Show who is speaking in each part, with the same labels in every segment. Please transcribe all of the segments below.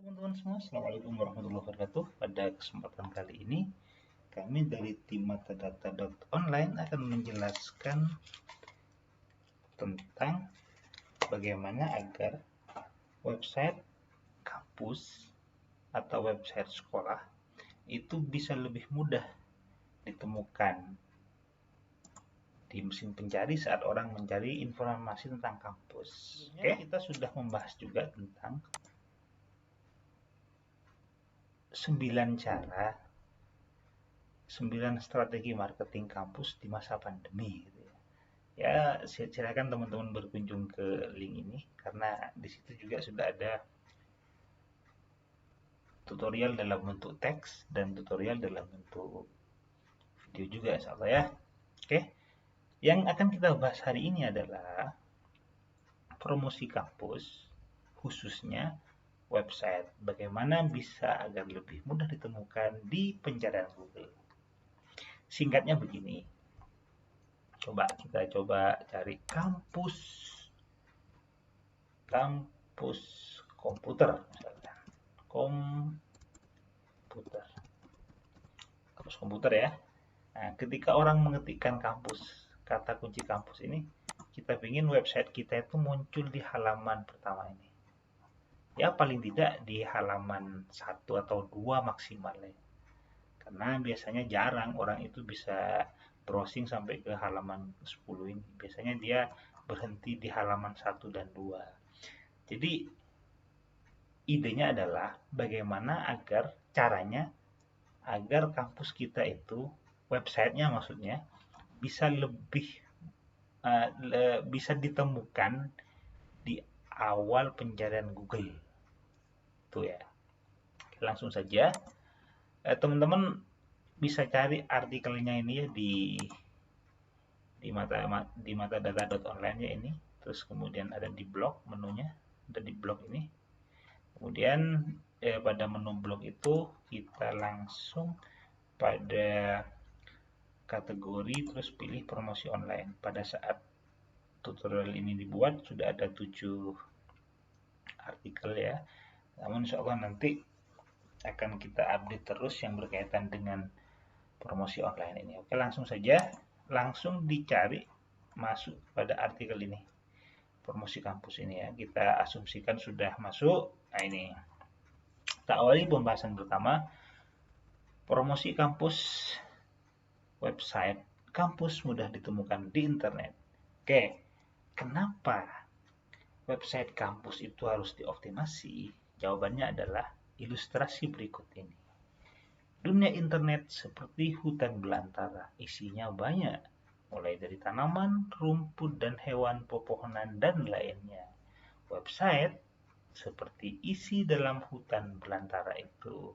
Speaker 1: Teman-teman semua, Assalamualaikum warahmatullahi wabarakatuh. Pada kesempatan kali ini, kami dari tim matadata.online akan menjelaskan tentang bagaimana agar website kampus atau website sekolah itu bisa lebih mudah ditemukan di mesin pencari saat orang mencari informasi tentang kampus. Oke, kita sudah membahas juga tentang 9 strategi marketing kampus di masa pandemi gitu ya. Ya, silakan teman-teman berkunjung ke link ini karena di situ juga sudah ada tutorial dalam bentuk teks dan tutorial dalam bentuk video juga insyaallah ya. Oke. Yang akan kita bahas hari ini adalah promosi kampus, khususnya website. Bagaimana bisa agar lebih mudah ditemukan di pencarian Google. Singkatnya begini. Kita coba cari kampus komputer misalnya. Kampus komputer ya. Nah, ketika orang mengetikkan kampus, kata kunci kampus ini, kita ingin website kita itu muncul di halaman pertama ini. Ya paling tidak di halaman 1 atau 2 maksimal ya. Karena biasanya jarang orang itu bisa browsing sampai ke halaman 10 ini. Biasanya dia berhenti di halaman 1 dan 2. Jadi idenya adalah bagaimana caranya agar kampus kita itu, websitenya maksudnya, bisa lebih bisa ditemukan di awal pencarian Google. Tuh ya. Langsung saja teman-teman bisa cari artikelnya ini ya di matadata.online ya ini. Terus kemudian ada di blog, menunya ada di blog ini. Kemudian pada menu blog itu kita langsung pada kategori terus pilih promosi online. Pada saat tutorial ini dibuat sudah ada 7 artikel ya. Namun insya Allah nanti akan kita update terus yang berkaitan dengan promosi online ini. Oke, langsung saja, langsung dicari masuk pada artikel ini. Promosi kampus ini ya, kita asumsikan sudah masuk. Nah ini, kita awali pembahasan pertama, promosi kampus website kampus mudah ditemukan di internet. Oke, kenapa website kampus itu harus dioptimasi? Jawabannya adalah ilustrasi berikut ini. Dunia internet seperti hutan belantara, isinya banyak, mulai dari tanaman, rumput, dan hewan, pepohonan, dan lainnya. Website seperti isi dalam hutan belantara itu.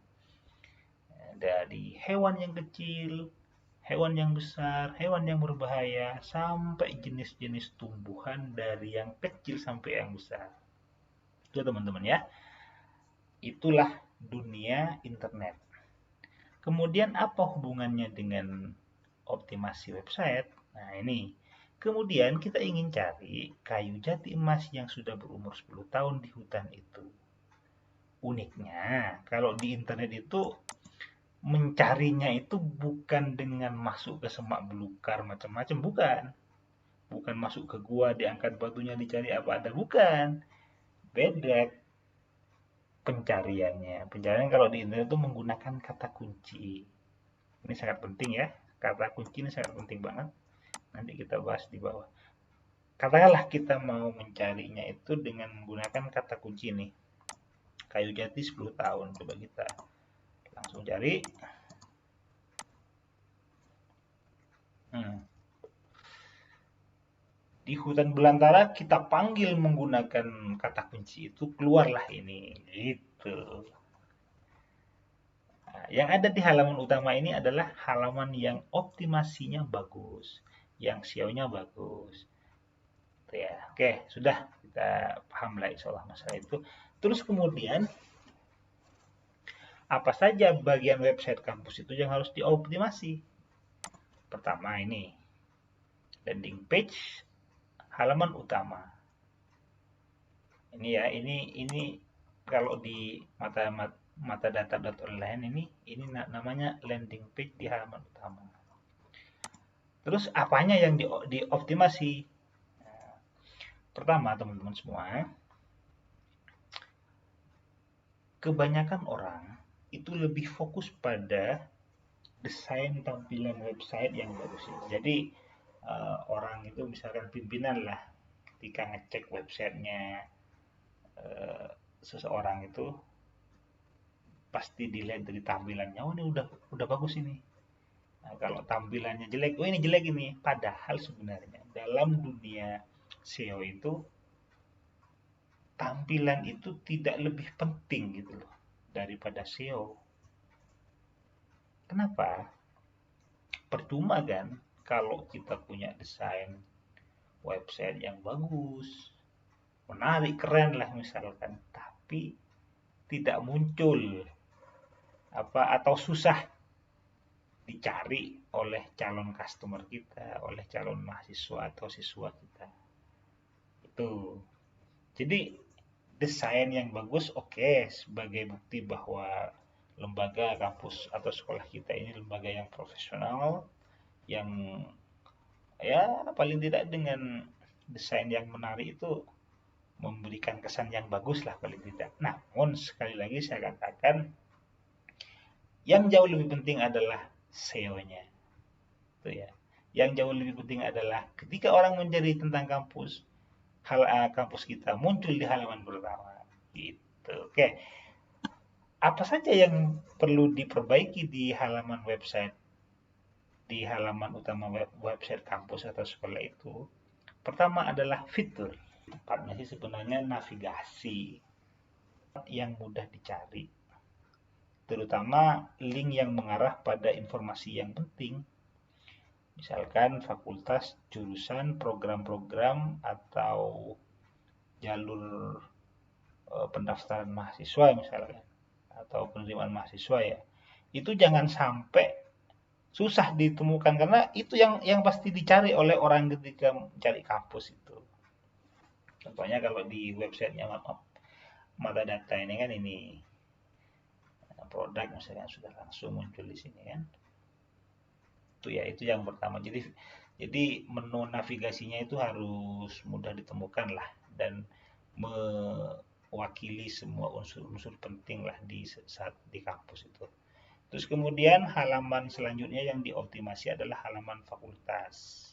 Speaker 1: Dari hewan yang kecil, hewan yang besar, hewan yang berbahaya, sampai jenis-jenis tumbuhan dari yang kecil sampai yang besar. Itu teman-teman ya. Itulah dunia internet. Kemudian apa hubungannya dengan optimasi website? Nah ini. Kemudian kita ingin cari kayu jati emas yang sudah berumur 10 tahun di hutan itu. Uniknya, kalau di internet itu mencarinya itu bukan dengan masuk ke semak belukar macam-macam, bukan. Bukan masuk ke gua, diangkat batunya, dicari apa ada, bukan. Beda pencariannya. Pencarian kalau di internet itu menggunakan kata kunci. Ini sangat penting ya. Kata kunci ini sangat penting banget. Nanti kita bahas di bawah. Katakanlah kita mau mencarinya itu dengan menggunakan kata kunci nih. Kayu jati 10 tahun. Coba kita langsung cari. Di hutan belantara kita panggil menggunakan kata kunci itu, keluarlah ini. Gitu. Nah, yang ada di halaman utama ini adalah halaman yang optimasinya bagus, yang SEO-nya bagus. Itu ya. Oke, sudah kita paham lah insyaallah masalah itu. Terus kemudian apa saja bagian website kampus itu yang harus dioptimasi? Pertama ini landing page, halaman utama. Ini ya, ini kalau di matadata.online ini namanya landing page di halaman utama. Terus apanya yang dioptimasi? Nah, pertama, teman-teman semua, kebanyakan orang itu lebih fokus pada desain tampilan website yang bagus. Jadi orang itu misalkan pimpinan lah, ketika ngecek websitenya seseorang itu pasti dilihat dari tampilannya. Oh, ini udah bagus ini. Nah, kalau tampilannya jelek, oh ini jelek ini. Padahal sebenarnya dalam dunia SEO itu tampilan itu tidak lebih penting gitu loh daripada SEO. Kenapa? Percuma kan kalau kita punya desain website yang bagus, menarik, keren lah misalkan, tapi tidak muncul atau susah dicari oleh calon customer kita, oleh calon mahasiswa atau siswa kita. Itu. Jadi desain yang bagus oke, sebagai bukti bahwa lembaga, kampus atau sekolah kita ini lembaga yang profesional, yang ya paling tidak dengan desain yang menarik itu memberikan kesan yang bagus lah paling tidak. Namun sekali lagi saya katakan yang jauh lebih penting adalah SEO-nya. Itu ya. Yang jauh lebih penting adalah ketika orang mencari tentang kampus, kampus kita muncul di halaman pertama. Gitu. Oke. Apa saja yang perlu diperbaiki di halaman website, di halaman utama website kampus atau sekolah itu? Pertama adalah fitur. Tepatnya sih sebenarnya navigasi yang mudah dicari, terutama link yang mengarah pada informasi yang penting, misalkan fakultas, jurusan, program-program, atau jalur pendaftaran mahasiswa misalkan, atau penerimaan mahasiswa ya. Itu jangan sampai susah ditemukan, karena itu yang pasti dicari oleh orang ketika mencari kampus itu. Contohnya kalau di websitenya Matadata ini kan, ini produk misalnya sudah langsung muncul di sini kan. Itu ya, itu yang pertama. Jadi menu navigasinya itu harus mudah ditemukan lah, dan mewakili semua unsur-unsur penting lah di saat di kampus itu. Terus kemudian halaman selanjutnya yang dioptimasi adalah halaman fakultas.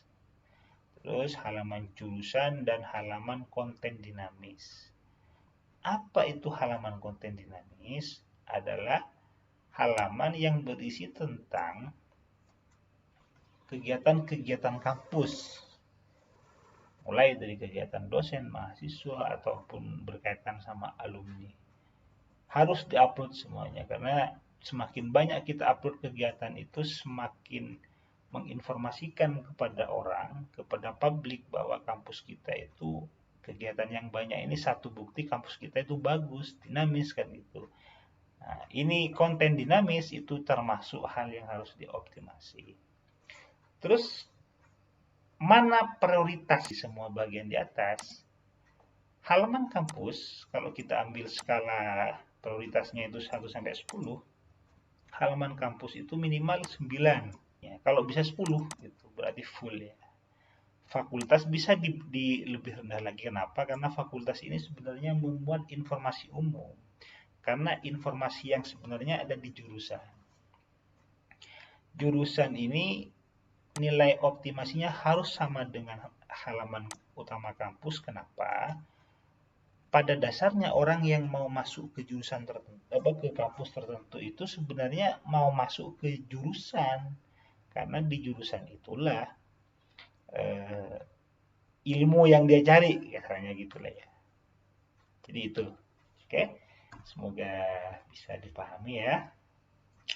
Speaker 1: Terus halaman jurusan dan halaman konten dinamis. Apa itu halaman konten dinamis? Adalah halaman yang berisi tentang kegiatan-kegiatan kampus, mulai dari kegiatan dosen, mahasiswa, ataupun berkaitan sama alumni. Harus diupload semuanya, karena semakin banyak kita upload kegiatan itu, semakin menginformasikan kepada orang, kepada publik, bahwa kampus kita itu kegiatan yang banyak. Ini satu bukti kampus kita itu bagus, dinamis kan gitu. Nah, ini konten dinamis itu termasuk hal yang harus dioptimasi. Terus mana prioritas di semua bagian di atas? Halaman kampus, kalau kita ambil skala prioritasnya itu 1 sampai 10, halaman kampus itu minimal 9. Ya, kalau bisa 10 gitu, berarti full ya. Fakultas bisa di lebih rendah lagi. Kenapa? Karena fakultas ini sebenarnya memuat informasi umum. Karena informasi yang sebenarnya ada di jurusan. Jurusan ini nilai optimasinya harus sama dengan halaman utama kampus. Kenapa? Pada dasarnya orang yang mau masuk ke jurusan tertentu, ke kampus tertentu itu sebenarnya mau masuk ke jurusan, karena di jurusan itulah ilmu yang dia cari, katanya gitulah ya. Jadi itu, oke. Semoga bisa dipahami ya.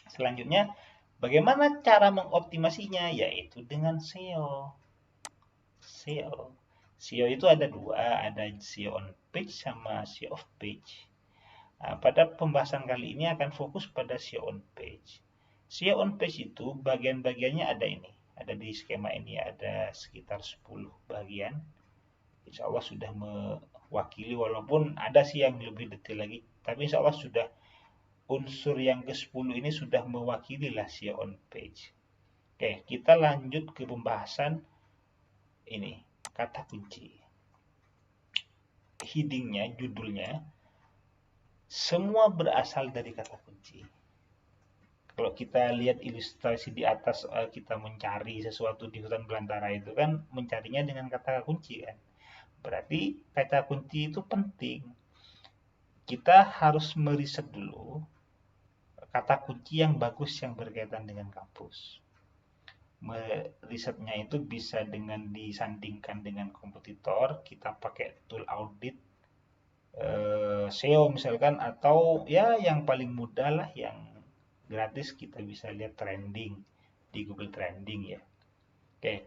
Speaker 1: Selanjutnya, bagaimana cara mengoptimasinya? Yaitu dengan SEO. SEO itu ada dua, ada SEO on page sama SEO off page. Nah, pada pembahasan kali ini akan fokus pada SEO on page. SEO on page itu bagian-bagiannya ada ini. Ada di skema ini, ada sekitar 10 bagian. Insya Allah sudah mewakili, walaupun ada sih yang lebih detail lagi, Tapi insya Allah sudah unsur yang ke-10 ini sudah mewakili lah SEO on page. Oke, kita lanjut ke pembahasan ini, kata kunci. Headingnya, judulnya, semua berasal dari kata kunci. Kalau kita lihat ilustrasi di atas, kita mencari sesuatu di hutan belantara itu kan mencarinya dengan kata kunci kan. Berarti kata kunci itu penting. Kita harus meriset dulu kata kunci yang bagus yang berkaitan dengan kampus. Risetnya itu bisa dengan disandingkan dengan kompetitor, kita pakai tool audit SEO misalkan, atau ya yang paling mudah lah yang gratis, kita bisa lihat trending di Google Trending ya. Oke,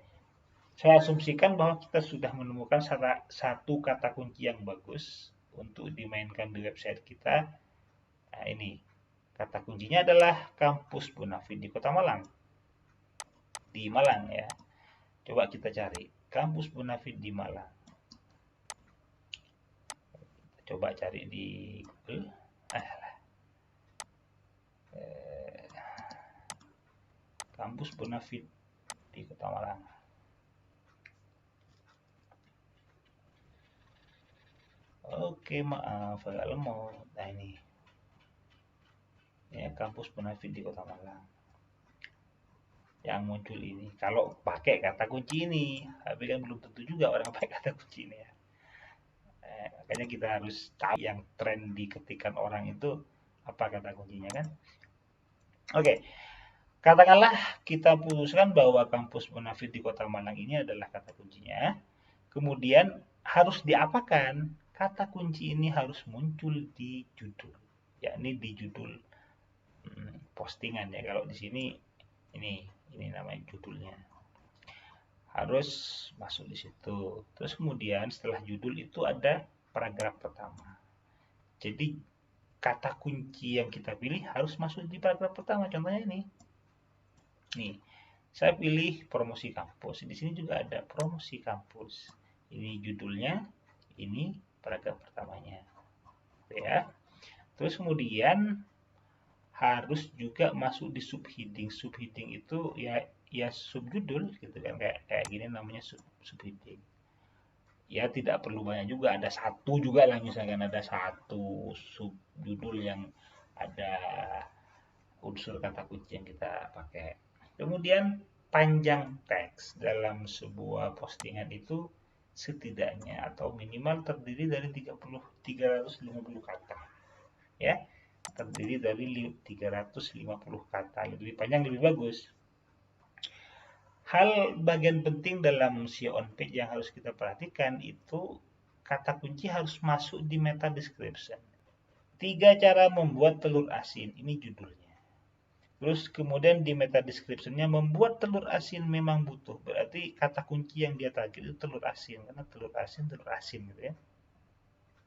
Speaker 1: saya asumsikan bahwa kita sudah menemukan satu kata kunci yang bagus untuk dimainkan di website kita. Nah, ini kata kuncinya adalah Kampus Bonafit di Kota Malang. Di Malang ya. Coba kita cari Kampus Bonafit di Malang. Coba cari di Google. Kampus Bonafit di Kota Malang. Oke, maaf agak lemot. Nah ini ya, Kampus Bonafit di Kota Malang yang muncul ini. Kalau pakai kata kunci ini, tapi kan belum tentu juga orang pakai kata kunci ini ya. Makanya kita harus tahu yang tren diketikkan orang itu apa kata kuncinya kan. Oke, katakanlah kita putuskan bahwa Kampus Bonafit di Kota Malang ini adalah kata kuncinya. Kemudian harus diapakan? Kata kunci ini harus muncul di judul, yakni di judul postingan ya. Kalau di sini ini namanya judulnya. Harus masuk di situ. Terus kemudian setelah judul itu ada paragraf pertama. Jadi kata kunci yang kita pilih harus masuk di paragraf pertama. Contohnya ini. Nih, saya pilih promosi kampus. Di sini juga ada promosi kampus. Ini judulnya, ini paragraf pertamanya. Ya. Terus kemudian harus juga masuk di subheading. Subheading itu ya subjudul gitu kan, kayak gini namanya subheading. Ya tidak perlu banyak juga, ada satu juga lah, misalkan ada satu subjudul yang ada unsur kata kunci yang kita pakai. Kemudian panjang teks dalam sebuah postingan itu setidaknya atau minimal terdiri dari 350 kata. Ya, terdiri dari 350 kata. Lebih panjang lebih bagus. Hal bagian penting dalam SEO on page yang harus kita perhatikan itu kata kunci harus masuk di meta description. 3 cara membuat telur asin, ini judulnya. Terus kemudian di meta description-nya membuat telur asin memang butuh. Berarti kata kunci yang dia target itu telur asin, karena telur asin gitu ya.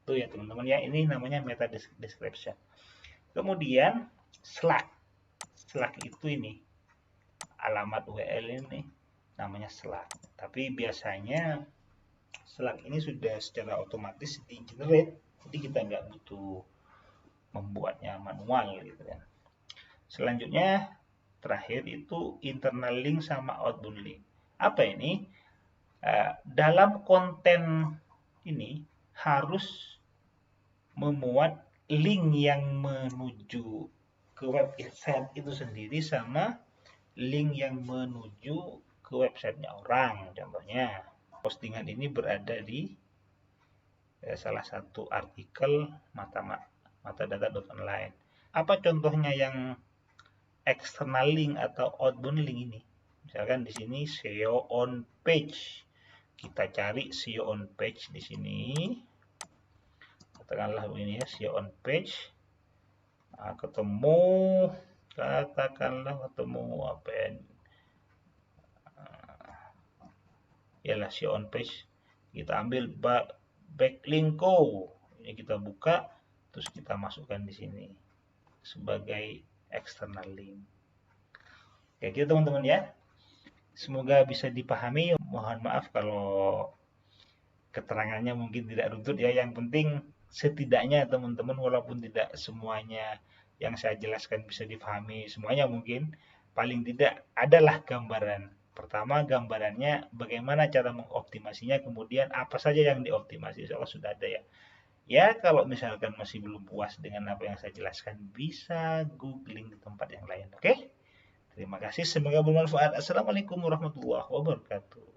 Speaker 1: Tuh ya teman-teman ya, ini namanya meta description. Kemudian Slack. Slack itu ini alamat URL ini namanya Slack. Tapi biasanya Slack ini sudah secara otomatis di generate, jadi kita nggak butuh membuatnya manual gitu kan. Selanjutnya terakhir itu internal link sama outbound link. Apa ini? Dalam konten ini harus memuat link yang menuju ke website itu sendiri sama link yang menuju ke websitenya orang. Contohnya postingan ini berada di salah satu artikel matadata.online. Apa contohnya yang external link atau outbound link ini? Misalkan di sini SEO on page. Kita cari SEO on page di sini. Katakanlah begini ya, SEO on page. Nah, katakanlah ketemu apa ya? Yalah SEO on page. Kita ambil backlink ini kita buka, terus kita masukkan di sini sebagai external link. Oke gitu teman-teman ya. Semoga bisa dipahami. Mohon maaf kalau keterangannya mungkin tidak runtut ya. Yang penting setidaknya teman-teman walaupun tidak semuanya yang saya jelaskan bisa dipahami semuanya mungkin, paling tidak adalah gambaran. Pertama gambarannya bagaimana cara mengoptimasinya, kemudian apa saja yang dioptimasi, insya Allah sudah ada ya. Ya kalau misalkan masih belum puas dengan apa yang saya jelaskan, bisa googling di tempat yang lain. Oke? Terima kasih, semoga bermanfaat. Assalamualaikum warahmatullahi wabarakatuh.